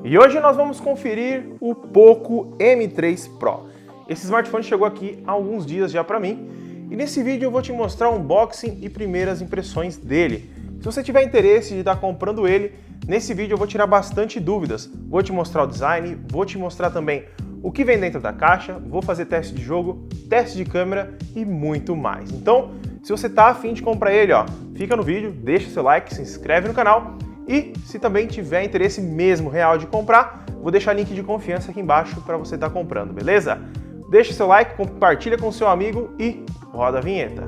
E hoje nós vamos conferir o Poco M3 Pro. Esse smartphone chegou aqui há alguns dias já para mim e nesse vídeo eu vou te mostrar o unboxing e primeiras impressões dele. Se você tiver interesse de estar comprando ele, nesse vídeo eu vou tirar bastante dúvidas. Vou te mostrar o design, vou te mostrar também o que vem dentro da caixa, vou fazer teste de jogo, teste de câmera e muito mais. Então, se você tá afim de comprar ele, fica no vídeo, deixa seu like, se inscreve no canal e se também tiver interesse mesmo real de comprar, vou deixar link de confiança aqui embaixo para você estar comprando, beleza? Deixa seu like, compartilha com seu amigo e roda a vinheta.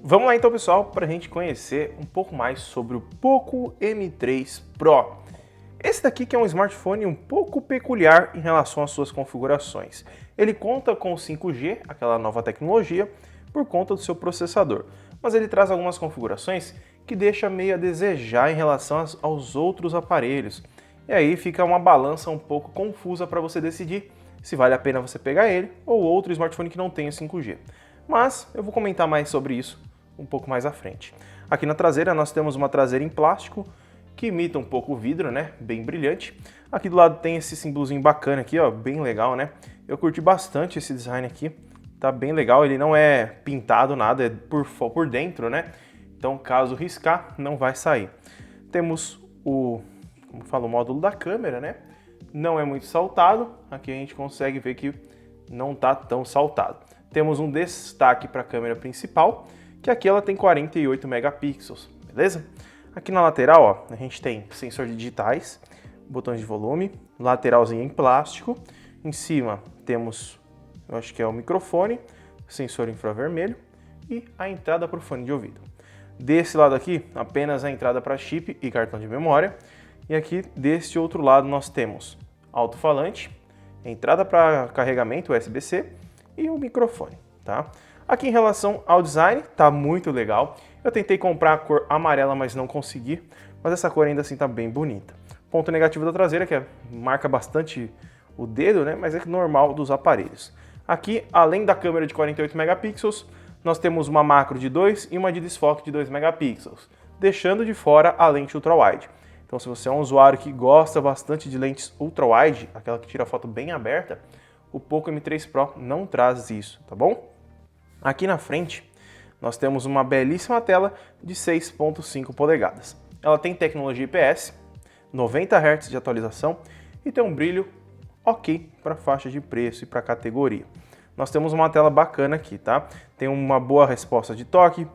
Vamos lá então, pessoal, para a gente conhecer um pouco mais sobre o Poco M3 Pro. Esse daqui que é um smartphone um pouco peculiar em relação às suas configurações. Ele conta com o 5G, aquela nova tecnologia, por conta do seu processador. Mas ele traz algumas configurações que deixa meio a desejar em relação aos outros aparelhos. E aí fica uma balança um pouco confusa para você decidir se vale a pena você pegar ele ou outro smartphone que não tenha 5G. Mas eu vou comentar mais sobre isso um pouco mais à frente. Aqui na traseira nós temos uma traseira em plástico que imita um pouco o vidro, né? Bem brilhante. Aqui do lado tem esse símbolozinho bacana aqui, bem legal, né? Eu curti bastante esse design aqui. Tá bem legal, ele não é pintado nada, é por dentro, né? Então, caso riscar, não vai sair. Temos o módulo da câmera, né? Não é muito saltado. Aqui a gente consegue ver que não tá tão saltado. Temos um destaque para a câmera principal, que aqui ela tem 48 megapixels, beleza? Aqui na lateral, a gente tem sensor de digitais, botões de volume, lateralzinho em plástico. Em cima temos, eu acho que é o microfone, sensor infravermelho e a entrada para o fone de ouvido. Desse lado aqui, apenas a entrada para chip e cartão de memória. E aqui, deste outro lado, nós temos alto-falante, entrada para carregamento USB-C e o microfone, tá? Aqui em relação ao design, tá muito legal. Eu tentei comprar a cor amarela, mas não consegui, mas essa cor ainda assim tá bem bonita. Ponto negativo da traseira, que marca bastante o dedo, né? Mas é normal dos aparelhos. Aqui, além da câmera de 48 megapixels, nós temos uma macro de 2 e uma de desfoque de 2 megapixels, deixando de fora a lente ultra-wide. Então, se você é um usuário que gosta bastante de lentes ultra-wide, aquela que tira a foto bem aberta, o Poco M3 Pro não traz isso, tá bom? Aqui na frente, nós temos uma belíssima tela de 6.5 polegadas. Ela tem tecnologia IPS, 90 Hz de atualização e tem um brilho ok para faixa de preço e para categoria. Nós temos uma tela bacana aqui, tá? Tem uma boa resposta de toque.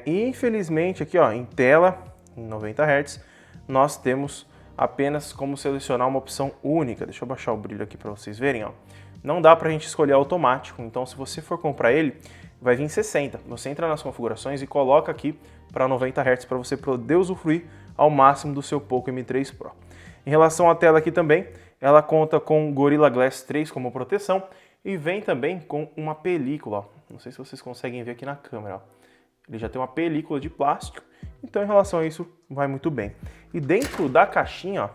Infelizmente aqui, em tela, em 90 Hz, nós temos apenas como selecionar uma opção única. Deixa eu baixar o brilho aqui para vocês verem, Não dá para a gente escolher automático, então se você for comprar ele, vai vir 60. Você entra nas configurações e coloca aqui para 90 Hz para você poder usufruir ao máximo do seu Poco M3 Pro. Em relação à tela aqui também, ela conta com Gorilla Glass 3 como proteção e vem também com uma película. Não sei se vocês conseguem ver aqui na câmera. Ele já tem uma película de plástico, então em relação a isso vai muito bem. E dentro da caixinha,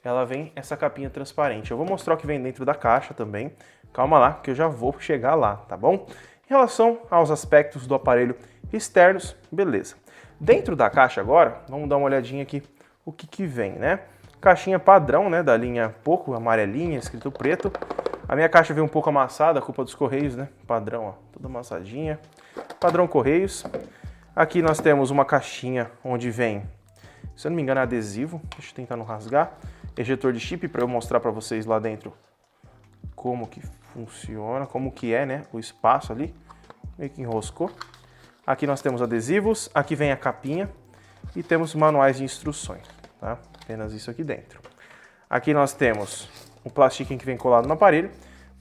ela vem essa capinha transparente. Eu vou mostrar o que vem dentro da caixa também. Calma lá, que eu já vou chegar lá, tá bom? Em relação aos aspectos do aparelho externos, beleza. Dentro da caixa agora, vamos dar uma olhadinha aqui o que vem, né? Caixinha padrão, né, da linha Poco, amarelinha, escrito preto. A minha caixa veio um pouco amassada, culpa dos Correios, né? Padrão, toda amassadinha. Padrão Correios. Aqui nós temos uma caixinha onde vem, se eu não me engano, é adesivo. Deixa eu tentar não rasgar. Ejetor de chip para eu mostrar para vocês lá dentro como que funciona, como que é, né, o espaço ali. Meio que enroscou. Aqui nós temos adesivos, aqui vem a capinha e temos manuais de instruções, tá? Apenas isso aqui dentro. Aqui nós temos o plastiquinho que vem colado no aparelho,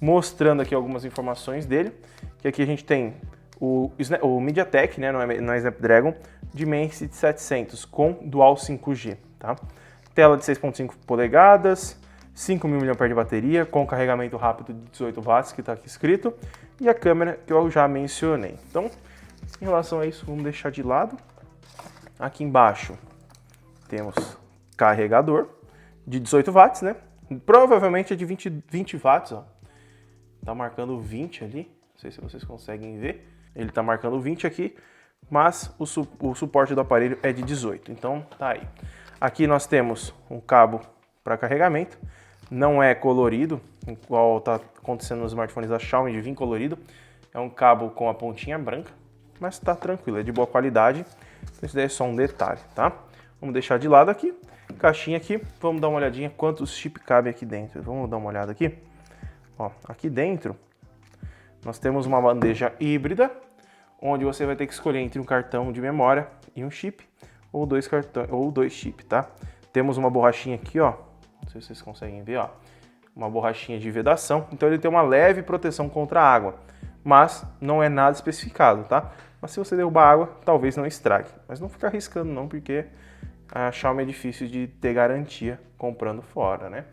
mostrando aqui algumas informações dele, que aqui a gente tem o MediaTek, né, não é Snapdragon, Dimensity 700 com Dual 5G, tá? Tela de 6.5 polegadas, 5.000 mAh de bateria, com carregamento rápido de 18 watts, que está aqui escrito, e a câmera que eu já mencionei. Então, em relação a isso, vamos deixar de lado. Aqui embaixo temos carregador de 18 watts, né? Provavelmente é de 20 watts, Tá marcando 20 ali, não sei se vocês conseguem ver. Ele tá marcando 20 aqui, mas o suporte do aparelho é de 18, então tá aí. Aqui nós temos um cabo para carregamento, não é colorido, igual tá acontecendo nos smartphones da Xiaomi de vir colorido, é um cabo com a pontinha branca, mas tá tranquilo, é de boa qualidade, isso daí é só um detalhe, tá? Vamos deixar de lado aqui, caixinha aqui, vamos dar uma olhadinha quantos chips cabem aqui dentro, vamos dar uma olhada aqui. Ó, aqui dentro nós temos uma bandeja híbrida, onde você vai ter que escolher entre um cartão de memória e um chip, ou dois chips, tá? Temos uma borrachinha aqui, ó, não sei se vocês conseguem ver, ó, uma borrachinha de vedação, então ele tem uma leve proteção contra a água, mas não é nada especificado, tá? Mas se você derrubar água, talvez não estrague, mas não fica arriscando não, porque a Xiaomi é difícil de ter garantia comprando fora, né?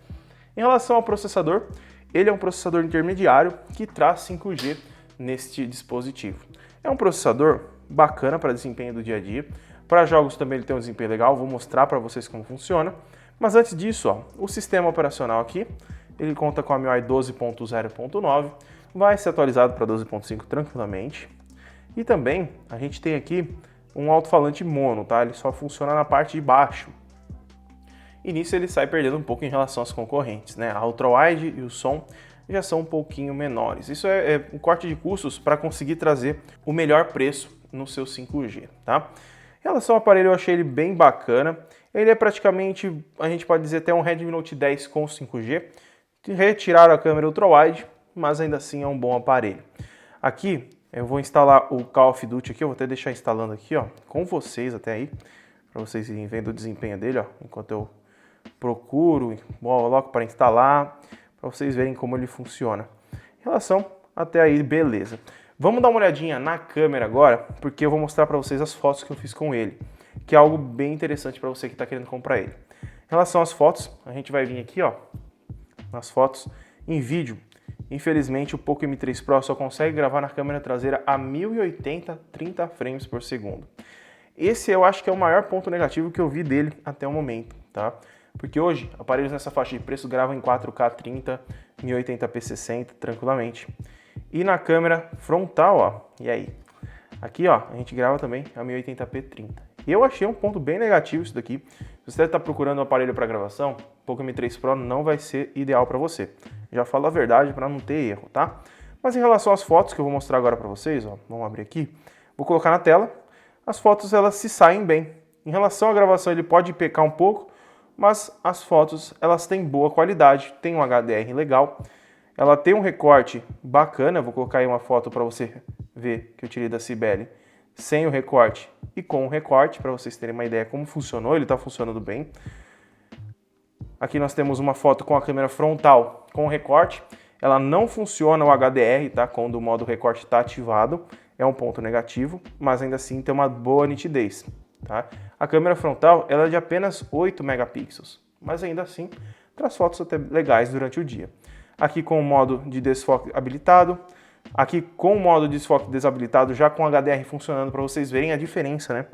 Em relação ao processador, ele é um processador intermediário que traz 5G neste dispositivo. É um processador bacana para desempenho do dia a dia. Para jogos também ele tem um desempenho legal, vou mostrar para vocês como funciona. Mas antes disso, ó, o sistema operacional aqui, ele conta com a MIUI 12.0.9, vai ser atualizado para 12.5 tranquilamente. E também a gente tem aqui um alto-falante mono, tá? Ele só funciona na parte de baixo. E nisso ele sai perdendo um pouco em relação às concorrentes, né? A ultra-wide e o som já são um pouquinho menores. Isso é um corte de custos para conseguir trazer o melhor preço no seu 5G, tá? Em relação ao aparelho, eu achei ele bem bacana. Ele é praticamente, a gente pode dizer, até um Redmi Note 10 com 5G. Retiraram a câmera ultra-wide, mas ainda assim é um bom aparelho. Aqui, eu vou instalar o Call of Duty aqui, eu vou até deixar instalando aqui, ó, com vocês até aí, para vocês irem vendo o desempenho dele, ó, enquanto eu procuro, coloco para instalar, para vocês verem como ele funciona. Em relação até aí, beleza. Vamos dar uma olhadinha na câmera agora, porque eu vou mostrar para vocês as fotos que eu fiz com ele, que é algo bem interessante para você que está querendo comprar ele. Em relação às fotos, a gente vai vir aqui, ó, nas fotos em vídeo. Infelizmente, o Poco M3 Pro só consegue gravar na câmera traseira a 1080 30 frames por segundo. Esse eu acho que é o maior ponto negativo que eu vi dele até o momento, tá? Porque hoje, aparelhos nessa faixa de preço gravam em 4K 30, 1080p 60 tranquilamente. E na câmera frontal, ó, e aí? Aqui, ó, a gente grava também a 1080p 30. E eu achei um ponto bem negativo isso daqui. Se você está procurando um aparelho para gravação, o Poco M3 Pro não vai ser ideal para você. Já falo a verdade para não ter erro, tá? Mas em relação às fotos que eu vou mostrar agora para vocês, ó, vamos abrir aqui, vou colocar na tela. As fotos elas se saem bem. Em relação à gravação ele pode pecar um pouco, mas as fotos elas têm boa qualidade, tem um HDR legal, ela tem um recorte bacana, vou colocar aí uma foto para você ver que eu tirei da Cibele, sem o recorte e com o recorte, para vocês terem uma ideia como funcionou, ele está funcionando bem. Aqui nós temos uma foto com a câmera frontal com recorte, ela não funciona o HDR, tá? Quando o modo recorte está ativado, é um ponto negativo, mas ainda assim tem uma boa nitidez. Tá? A câmera frontal ela é de apenas 8 megapixels, mas ainda assim traz fotos até legais durante o dia. Aqui com o modo de desfoque habilitado, aqui com o modo de desfoque desabilitado, já com HDR funcionando para vocês verem a diferença, né?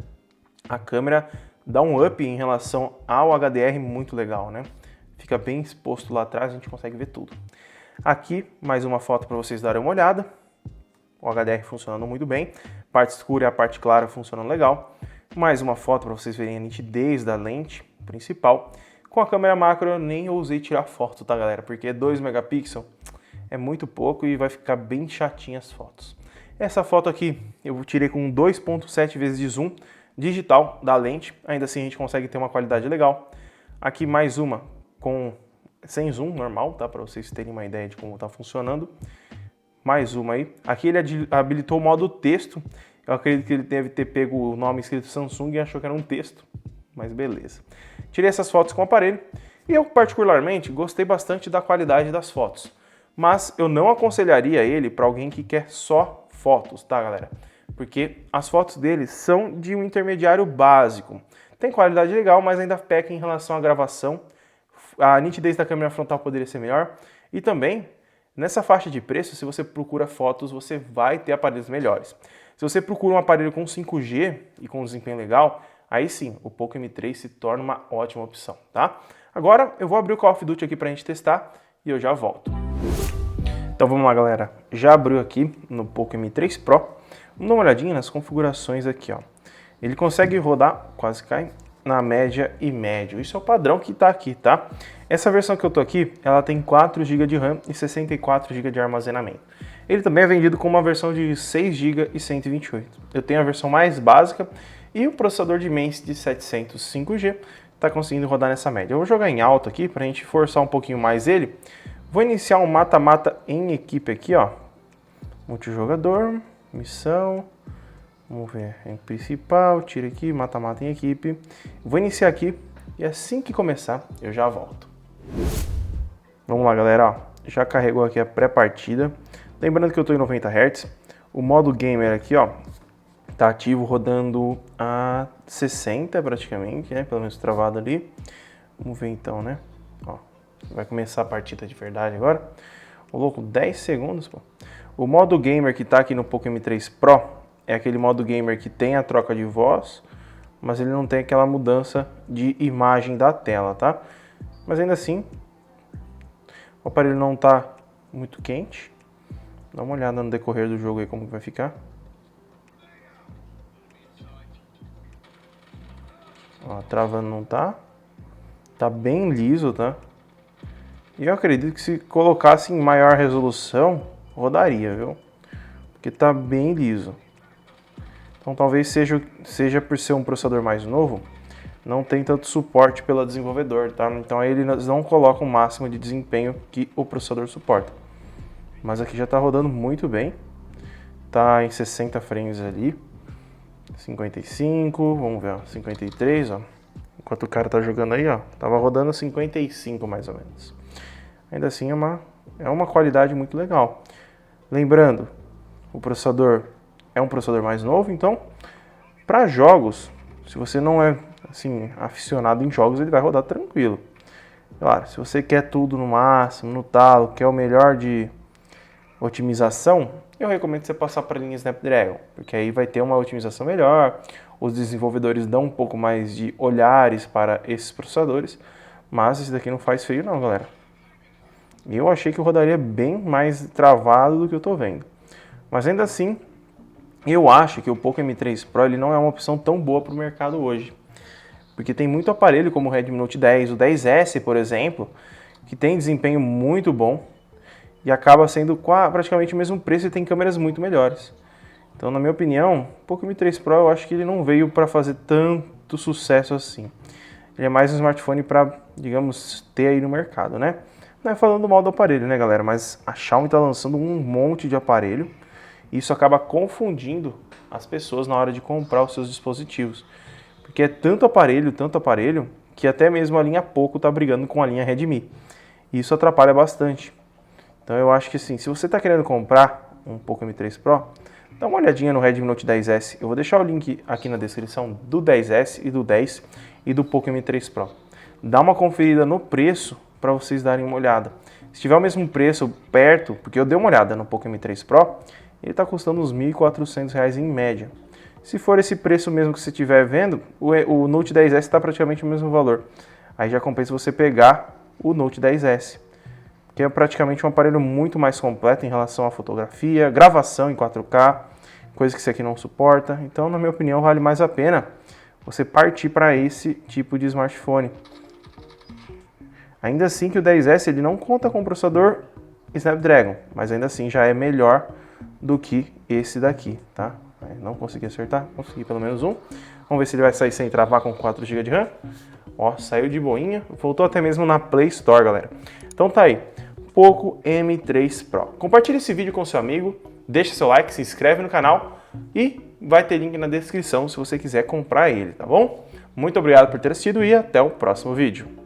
A câmera dá um up em relação ao HDR muito legal, né? Fica bem exposto lá atrás, a gente consegue ver tudo. Aqui mais uma foto para vocês darem uma olhada. O HDR funcionando muito bem, parte escura e a parte clara funcionando legal. Mais uma foto para vocês verem a nitidez da lente principal. Com a câmera macro eu nem ousei tirar foto, tá galera? Porque 2 megapixels é muito pouco e vai ficar bem chatinha as fotos. Essa foto aqui eu tirei com 2.7 vezes de zoom digital da lente. Ainda assim a gente consegue ter uma qualidade legal. Aqui mais uma com sem zoom normal, tá? Para vocês terem uma ideia de como está funcionando. Mais uma aí. Aqui ele habilitou o modo texto. Eu acredito que ele deve ter pego o nome escrito Samsung e achou que era um texto, mas beleza. Tirei essas fotos com o aparelho e eu particularmente gostei bastante da qualidade das fotos, mas eu não aconselharia ele para alguém que quer só fotos, tá galera? Porque as fotos dele são de um intermediário básico. Tem qualidade legal, mas ainda peca em relação à gravação. A nitidez da câmera frontal poderia ser melhor e também nessa faixa de preço, se você procura fotos, você vai ter aparelhos melhores. Se você procura um aparelho com 5G e com desempenho legal, aí sim, o Poco M3 se torna uma ótima opção, tá? Agora eu vou abrir o Call of Duty aqui pra gente testar e eu já volto. Então vamos lá galera, já abriu aqui no Poco M3 Pro. Vamos dar uma olhadinha nas configurações aqui, ó. Ele consegue rodar, quase cai, na média e médio. Isso é o padrão que está aqui, tá? Essa versão que eu tô aqui, ela tem 4 GB de RAM e 64 GB de armazenamento. Ele também é vendido com uma versão de 6 GB e 128. Eu tenho a versão mais básica e o processador de Dimensity 705G está conseguindo rodar nessa média. Eu vou jogar em alto aqui para a gente forçar um pouquinho mais ele. Vou iniciar um mata-mata em equipe aqui, ó. Multijogador, missão. Vamos ver, em principal, tira aqui, mata-mata em equipe. Vou iniciar aqui e assim que começar eu já volto. Vamos lá, galera, ó. Já carregou aqui a pré-partida. Lembrando que eu estou em 90 Hz. O modo gamer aqui, ó, tá ativo rodando a 60 praticamente, né? Pelo menos travado ali. Vamos ver então, né? Ó, vai começar a partida de verdade agora. Ô louco, 10 segundos, pô. O modo gamer que tá aqui no Poco M3 Pro é aquele modo gamer que tem a troca de voz, mas ele não tem aquela mudança de imagem da tela, tá? Mas ainda assim, o aparelho não tá muito quente. Dá uma olhada no decorrer do jogo aí como que vai ficar. Ó, travando não tá. Tá bem liso, tá? E eu acredito que se colocasse em maior resolução, rodaria, viu? Porque tá bem liso. Então talvez seja por ser um processador mais novo, não tem tanto suporte pelo desenvolvedor, tá? Então aí eles não colocam o máximo de desempenho que o processador suporta. Mas aqui já tá rodando muito bem. Tá em 60 frames ali. 55, vamos ver, ó, 53, ó. Enquanto o cara tá jogando aí, ó, tava rodando 55 mais ou menos. Ainda assim é uma qualidade muito legal. Lembrando, o processador é um processador mais novo, então para jogos, se você não é assim aficionado em jogos, ele vai rodar tranquilo. Claro, se você quer tudo no máximo, no talo, quer o melhor de otimização, eu recomendo você passar para a linha Snapdragon, porque aí vai ter uma otimização melhor, os desenvolvedores dão um pouco mais de olhares para esses processadores, mas esse daqui não faz feio não, galera. Eu achei que rodaria bem mais travado do que eu tô vendo. Mas ainda assim, eu acho que o Poco M3 Pro ele não é uma opção tão boa para o mercado hoje. Porque tem muito aparelho como o Redmi Note 10, o 10S, por exemplo, que tem desempenho muito bom e acaba sendo praticamente o mesmo preço e tem câmeras muito melhores. Então, na minha opinião, o Poco M3 Pro eu acho que ele não veio para fazer tanto sucesso assim. Ele é mais um smartphone para, digamos, ter aí no mercado, né? Não é falando mal do aparelho, né, galera? Mas a Xiaomi está lançando um monte de aparelho e isso acaba confundindo as pessoas na hora de comprar os seus dispositivos. Porque é tanto aparelho, que até mesmo a linha Poco está brigando com a linha Redmi. E isso atrapalha bastante. Então eu acho que assim, se você está querendo comprar um Poco M3 Pro, dá uma olhadinha no Redmi Note 10S. Eu vou deixar o link aqui na descrição do 10S e do 10 e do Poco M3 Pro. Dá uma conferida no preço para vocês darem uma olhada. Se tiver o mesmo preço perto, porque eu dei uma olhada no Poco M3 Pro, ele está custando uns R$ 1.400 em média. Se for esse preço mesmo que você estiver vendo, o Note 10S está praticamente o mesmo valor. Aí já compensa você pegar o Note 10S, que é praticamente um aparelho muito mais completo em relação à fotografia, gravação em 4K, coisa que esse aqui não suporta. Então, na minha opinião, vale mais a pena você partir para esse tipo de smartphone. Ainda assim que o 10S ele não conta com o processador Snapdragon, mas ainda assim já é melhor do que esse daqui, tá? Não consegui acertar, consegui pelo menos um. Vamos ver se ele vai sair sem travar com 4 GB de RAM. Ó, saiu de boinha, voltou até mesmo na Play Store, galera. Então tá aí, Poco M3 Pro. Compartilhe esse vídeo com seu amigo, deixa seu like, se inscreve no canal e vai ter link na descrição se você quiser comprar ele, tá bom? Muito obrigado por ter assistido e até o próximo vídeo.